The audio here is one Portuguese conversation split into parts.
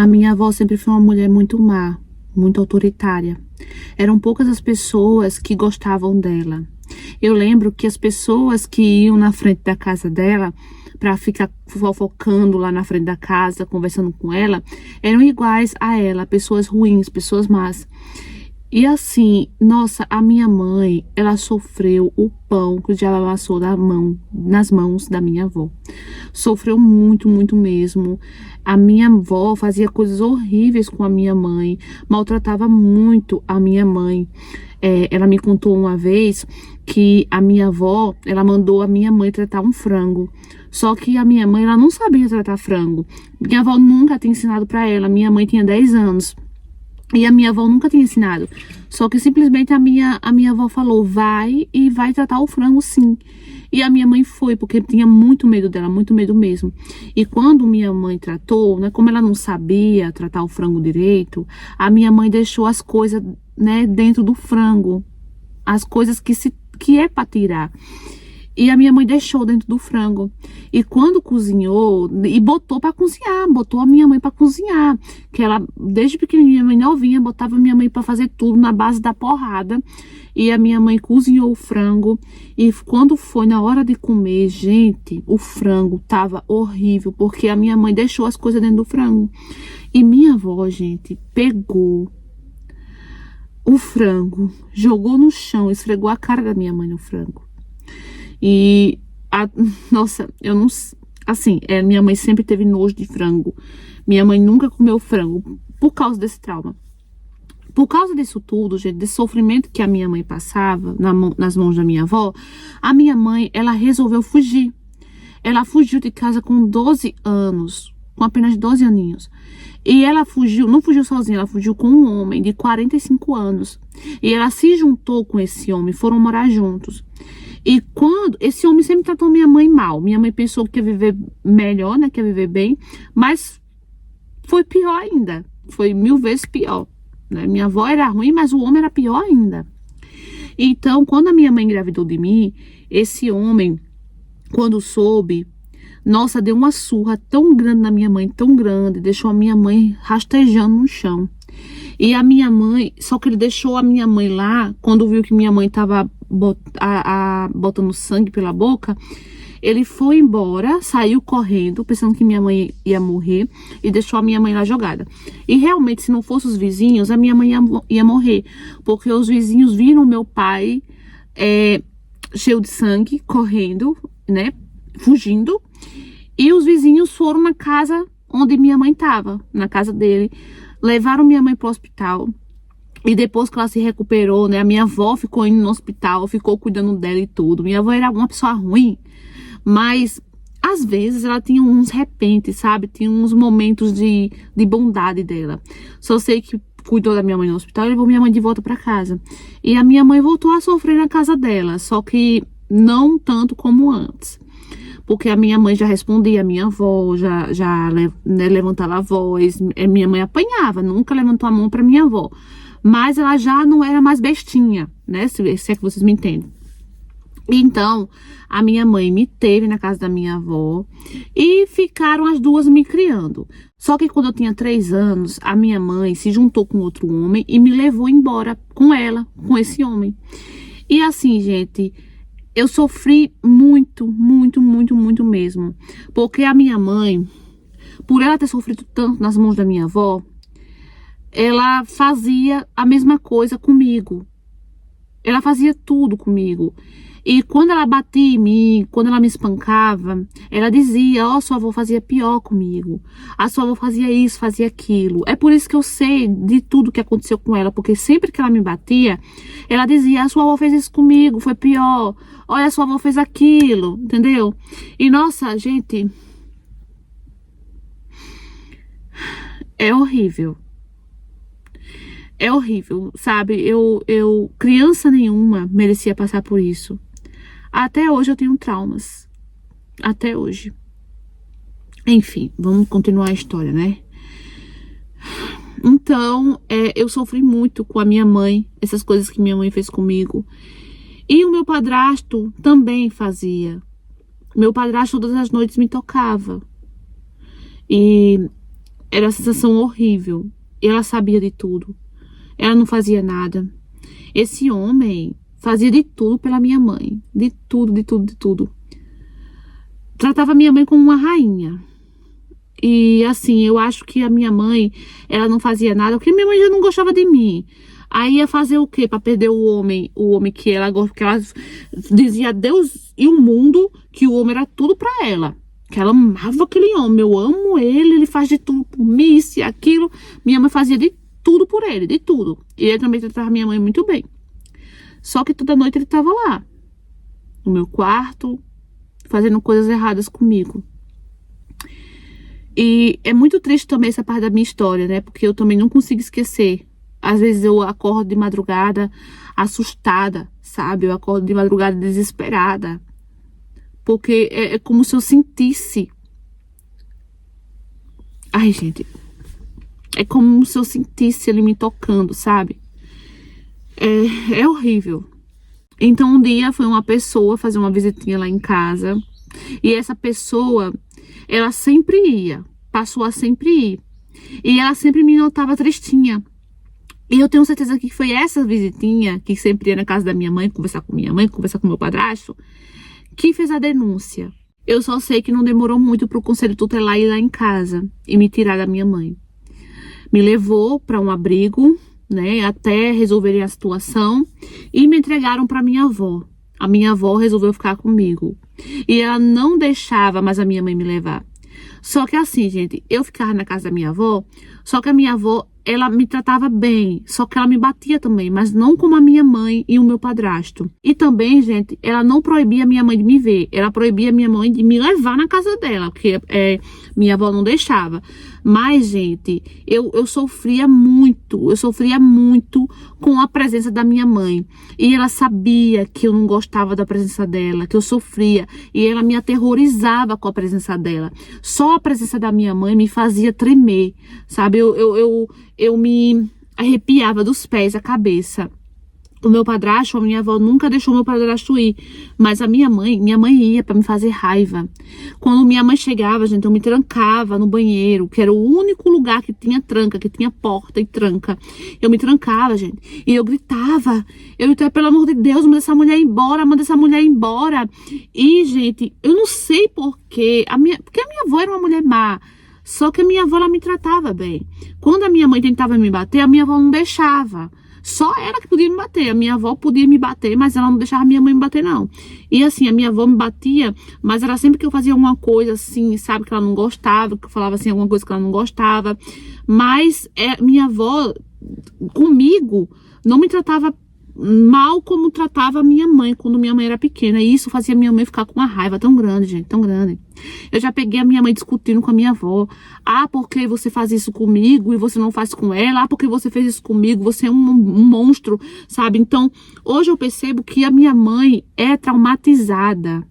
minha avó sempre foi uma mulher muito má, muito autoritária. Eram poucas as pessoas que gostavam dela. Eu lembro que as pessoas que iam na frente da casa dela para ficar fofocando lá na frente da casa, conversando com ela, eram iguais a ela, pessoas ruins, pessoas más. E assim, nossa, a minha mãe, ela sofreu o pão que o diabo amassou nas mãos da minha avó. Sofreu muito, muito mesmo. A minha avó fazia coisas horríveis com a minha mãe, maltratava muito a minha mãe. Ela me contou uma vez que a minha avó, ela mandou a minha mãe tratar um frango. Só que a minha mãe, ela não sabia tratar frango. Minha avó nunca tinha ensinado para ela. Minha mãe tinha 10 anos. E a minha avó nunca tinha ensinado. Só que simplesmente a minha avó falou, vai e vai tratar o frango sim. E a minha mãe foi, porque tinha muito medo dela, muito medo mesmo. E quando minha mãe tratou, né, como ela não sabia tratar o frango direito, a minha mãe deixou as coisas, né, dentro do frango. As coisas que é para tirar. E a minha mãe deixou dentro do frango. E quando cozinhou, e botou para cozinhar, botou a minha mãe para cozinhar. Que ela, desde pequenininha, minha mãe novinha, botava a minha mãe para fazer tudo na base da porrada. E a minha mãe cozinhou o frango. E quando foi na hora de comer, gente, o frango tava horrível. Porque a minha mãe deixou as coisas dentro do frango. E minha avó, gente, pegou o frango, jogou no chão, esfregou a cara da minha mãe no frango. E, nossa, eu não... Assim, minha mãe sempre teve nojo de frango. Minha mãe nunca comeu frango por causa desse trauma. Por causa disso tudo, gente, desse sofrimento que a minha mãe passava nas mãos da minha avó, a minha mãe, ela resolveu fugir. Ela fugiu de casa com 12 anos, com apenas 12 aninhos. E ela fugiu, não fugiu sozinha, ela fugiu com um homem de 45 anos. E ela se juntou com esse homem, foram morar juntos. E quando esse homem sempre tratou minha mãe mal, minha mãe pensou que ia viver melhor, né, que ia viver bem, mas foi pior ainda, foi 1000 vezes pior, né? Minha avó era ruim, mas o homem era pior ainda. Então, quando a minha mãe engravidou de mim, esse homem, quando soube, nossa, deu uma surra tão grande na minha mãe, tão grande, deixou a minha mãe rastejando no chão. E a minha mãe, só que ele deixou a minha mãe lá, quando viu que minha mãe tava botando sangue pela boca, ele foi embora, saiu correndo, pensando que minha mãe ia morrer, e deixou a minha mãe lá jogada. E realmente, se não fossem os vizinhos, a minha mãe ia morrer, porque os vizinhos viram meu pai cheio de sangue, correndo, né, fugindo, e os vizinhos foram na casa onde minha mãe tava, na casa dele, levaram minha mãe pro hospital. E depois que ela se recuperou, né, a minha avó ficou indo no hospital, ficou cuidando dela e tudo. Minha avó era uma pessoa ruim, mas às vezes ela tinha uns repentes, sabe? Tinha uns momentos de bondade dela. Só sei que cuidou da minha mãe no hospital e levou minha mãe de volta para casa. E a minha mãe voltou a sofrer na casa dela, só que não tanto como antes. Porque a minha mãe já respondia, a minha avó já né, levantava a voz, minha mãe apanhava, nunca levantou a mão para minha avó. Mas ela já não era mais bestinha, né, se é que vocês me entendem. Então, a minha mãe me teve na casa da minha avó e ficaram as duas me criando. Só que quando eu tinha 3 anos, a minha mãe se juntou com outro homem e me levou embora com ela, com esse homem. E assim, gente, eu sofri muito, muito, muito, muito mesmo. Porque a minha mãe, por ela ter sofrido tanto nas mãos da minha avó, ela fazia a mesma coisa comigo. Ela fazia tudo comigo. E quando ela batia em mim, quando ela me espancava, ela dizia, ó, sua avó fazia pior comigo. A sua avó fazia isso, fazia aquilo. É por isso que eu sei de tudo que aconteceu com ela, porque sempre que ela me batia, ela dizia, a sua avó fez isso comigo, foi pior. Olha, a sua avó fez aquilo, entendeu? E, nossa, gente, é horrível. É horrível, sabe? Criança nenhuma merecia passar por isso. Até hoje eu tenho traumas. Até hoje. Enfim, vamos continuar a história, né? Então, eu sofri muito com a minha mãe, essas coisas que minha mãe fez comigo. E o meu padrasto também fazia. Meu padrasto todas as noites me tocava. E Era uma sensação horrível. Ela sabia de tudo. Ela não fazia nada. Esse homem fazia de tudo pela minha mãe. De tudo, de tudo, de tudo. Tratava minha mãe como uma rainha. E assim, eu acho que a minha mãe, ela não fazia nada, porque minha mãe já não gostava de mim. Aí ia fazer o quê pra perder o homem que ela gosta, porque ela dizia a Deus e o mundo que o homem era tudo pra ela. Que ela amava aquele homem, eu amo ele, ele faz de tudo por mim, isso e aquilo. Minha mãe fazia de tudo por ele, de tudo. E ele também tratava minha mãe muito bem. Só que toda noite ele tava lá, no meu quarto, fazendo coisas erradas comigo. E é muito triste também essa parte da minha história, né? Porque eu também não consigo esquecer. Às vezes eu acordo de madrugada assustada, sabe? Eu acordo de madrugada desesperada. Porque é como se eu sentisse. Ai, gente. É como se eu sentisse ele me tocando, sabe? É horrível. Então um dia foi uma pessoa fazer uma visitinha lá em casa. E essa pessoa, ela sempre ia. Passou a sempre ir. E ela sempre me notava tristinha. E eu tenho certeza que foi essa visitinha, que sempre ia na casa da minha mãe, conversar com minha mãe, conversar com meu padrasto, que fez a denúncia. Eu só sei que não demorou muito para o conselho tutelar ir lá em casa e me tirar da minha mãe. Me levou para um abrigo, né, até resolverem a situação e me entregaram para minha avó. A minha avó resolveu ficar comigo. E ela não deixava mais a minha mãe me levar. Só que assim, gente, eu ficava na casa da minha avó, só que a minha avó, ela me tratava bem, só que ela me batia também, mas não como a minha mãe e o meu padrasto. E também, gente, ela não proibia a minha mãe de me ver, ela proibia a minha mãe de me levar na casa dela, porque minha avó não deixava. Mas, gente, eu sofria muito com a presença da minha mãe. E ela sabia que eu não gostava da presença dela, que eu sofria, e ela me aterrorizava com a presença dela. Só a presença da minha mãe me fazia tremer, sabe? Eu me arrepiava dos pés à cabeça. O meu padrasto, a minha avó nunca deixou meu padrasto ir, mas a minha mãe ia pra me fazer raiva. Quando minha mãe chegava, gente, eu me trancava no banheiro, que era o único lugar que tinha tranca, que tinha porta e tranca. Eu me trancava, gente, e eu gritava, pelo amor de Deus, manda essa mulher embora, manda essa mulher embora. E, gente, eu não sei porque a minha avó era uma mulher má. Só que a minha avó, ela me tratava bem. Quando a minha mãe tentava me bater, a minha avó não deixava. Só ela que podia me bater. A minha avó podia me bater, mas ela não deixava a minha mãe me bater, não. E assim, a minha avó me batia, mas era sempre que eu fazia alguma coisa assim, sabe, que ela não gostava, que eu falava assim, alguma coisa que ela não gostava. Mas minha avó, comigo, não me tratava mal como tratava a minha mãe quando minha mãe era pequena. E isso fazia minha mãe ficar com uma raiva tão grande, gente, tão grande. Eu já peguei a minha mãe discutindo com a minha avó. Ah, porque você faz isso comigo e você não faz com ela? Ah, porque você fez isso comigo, você é um monstro, sabe? Então, hoje eu percebo que a minha mãe é traumatizada.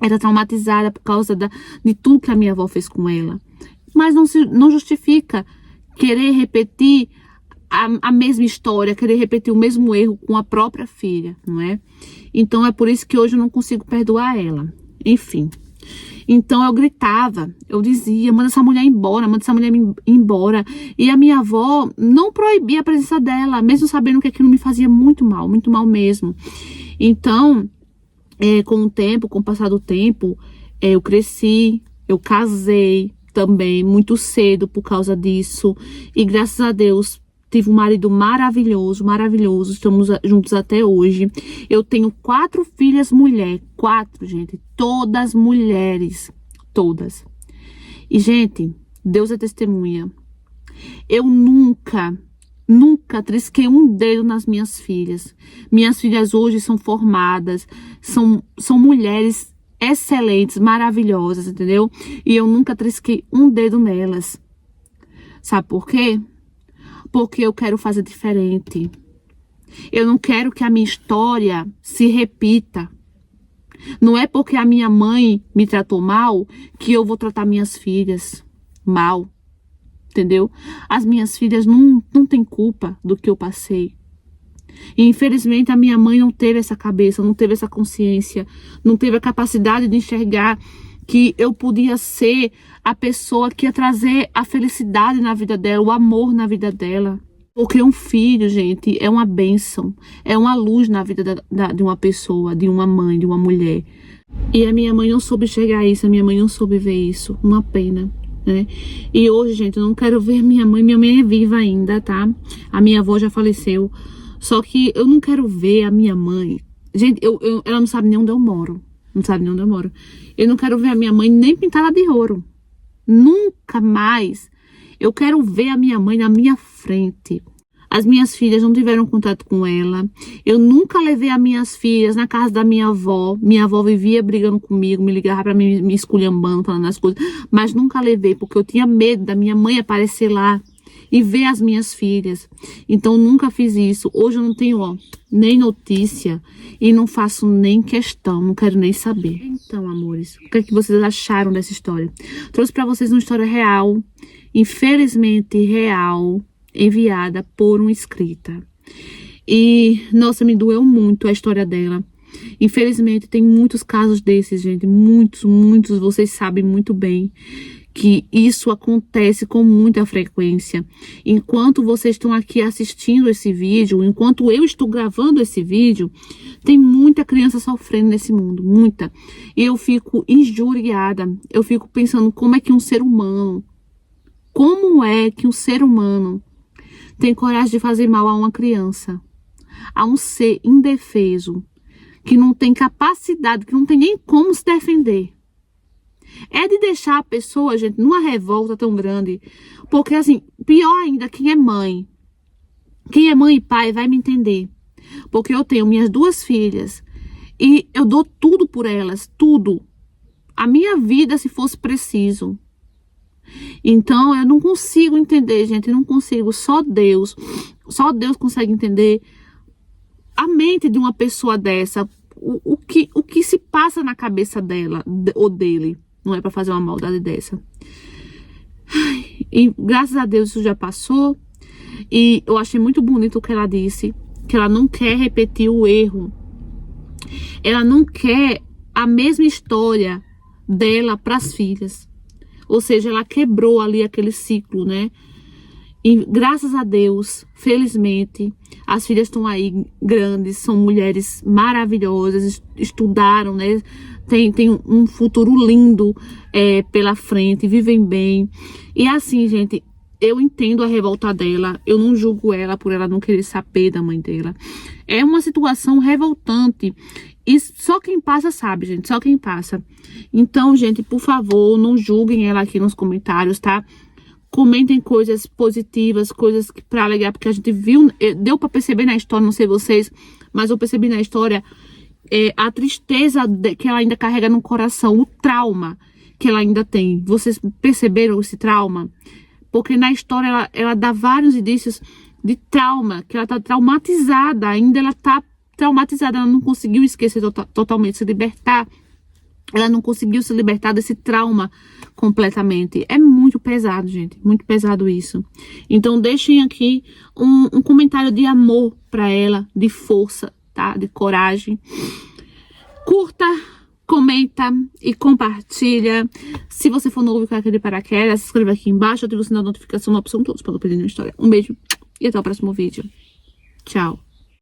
Era traumatizada por causa de tudo que a minha avó fez com ela. Mas não justifica querer repetir a mesma história, querer repetir o mesmo erro com a própria filha, não é? Então é por isso que hoje eu não consigo perdoar ela. Enfim. Então eu gritava, eu dizia, manda essa mulher embora, manda essa mulher embora. E a minha avó não proibia a presença dela, mesmo sabendo que aquilo me fazia muito mal mesmo. Então, com o tempo, com o passar do tempo, eu cresci, eu casei também muito cedo por causa disso. E graças a Deus, tive um marido maravilhoso, maravilhoso. Estamos juntos até hoje. Eu tenho 4 filhas mulher. 4, gente. Todas mulheres. Todas. E, gente, Deus é testemunha. Eu nunca trisquei um dedo nas minhas filhas. Minhas filhas hoje são formadas. São mulheres excelentes, maravilhosas, entendeu? E eu nunca trisquei um dedo nelas. Sabe por quê? Porque eu quero fazer diferente. Eu não quero que a minha história se repita. Não é porque a minha mãe me tratou mal que eu vou tratar minhas filhas mal. Entendeu? As minhas filhas não têm culpa do que eu passei. E infelizmente a minha mãe não teve essa cabeça, não teve essa consciência, não teve a capacidade de enxergar que eu podia ser a pessoa que ia trazer a felicidade na vida dela, o amor na vida dela. Porque um filho, gente, é uma bênção, é uma luz na vida de uma pessoa, de uma mãe, de uma mulher. E a minha mãe não soube enxergar isso, a minha mãe não soube ver isso, uma pena, né? E hoje, gente, eu não quero ver minha mãe é viva ainda, tá? A minha avó já faleceu, só que eu não quero ver a minha mãe. Gente, ela não sabe nem onde eu moro, não sabe nem onde eu moro. Eu não quero ver a minha mãe nem pintada de ouro, nunca mais. Eu quero ver a minha mãe na minha frente. As minhas filhas não tiveram contato com ela. Eu nunca levei as minhas filhas na casa da minha avó. Minha avó vivia brigando comigo, me ligava pra mim, me esculhambando, falando as coisas. Mas nunca levei, porque eu tinha medo da minha mãe aparecer lá e ver as minhas filhas. Então, nunca fiz isso. Hoje eu não tenho, ó, nem notícia e não faço nem questão, não quero nem saber. Então, amores, o que é que vocês acharam dessa história? Trouxe pra vocês uma história real, infelizmente real, enviada por um inscrita. E, nossa, me doeu muito a história dela. Infelizmente, tem muitos casos desses, gente. Muitos, vocês sabem muito bem que isso acontece com muita frequência. Enquanto vocês estão aqui assistindo esse vídeo, enquanto eu estou gravando esse vídeo, tem muita criança sofrendo nesse mundo, muita. E eu fico injuriada, eu fico pensando como é que um ser humano tem coragem de fazer mal a uma criança, a um ser indefeso, que não tem capacidade, que não tem nem como se defender. É de deixar a pessoa, gente, numa revolta tão grande. Porque, assim, pior ainda, quem é mãe e pai vai me entender. Porque eu tenho minhas 2 filhas e eu dou tudo por elas, tudo. A minha vida, se fosse preciso. Então, eu não consigo entender, gente, não consigo. Só Deus consegue entender a mente de uma pessoa dessa. O que se passa na cabeça dela ou dele. Não é pra fazer uma maldade dessa. E graças a Deus isso já passou. E eu achei muito bonito o que ela disse. Que ela não quer repetir o erro. Ela não quer a mesma história dela pras filhas. Ou seja, ela quebrou ali aquele ciclo, né? E graças a Deus, felizmente, as filhas estão aí grandes, são mulheres maravilhosas, estudaram, né? Tem um futuro lindo pela frente, vivem bem. E assim, gente, eu entendo a revolta dela, eu não julgo ela por ela não querer saber da mãe dela. É uma situação revoltante. E só quem passa sabe, gente, só quem passa. Então, gente, por favor, não julguem ela aqui nos comentários, tá? Comentem coisas positivas, coisas pra alegar, porque a gente viu, deu pra perceber na história, não sei vocês, mas eu percebi na história a tristeza que ela ainda carrega no coração, o trauma que ela ainda tem. Vocês perceberam esse trauma? Porque na história ela dá vários indícios de trauma, que ela tá traumatizada, ainda ela tá traumatizada, ela não conseguiu esquecer totalmente, se libertar. Ela não conseguiu se libertar desse trauma completamente. É muito pesado, gente. Muito pesado isso. Então, deixem aqui um comentário de amor pra ela, de força, tá? De coragem. Curta, comenta e compartilha. Se você for novo e quer de paraquedas, se inscreva aqui embaixo, ative o sininho da notificação na opção todos para não perder nenhuma história. Um beijo e até o próximo vídeo. Tchau.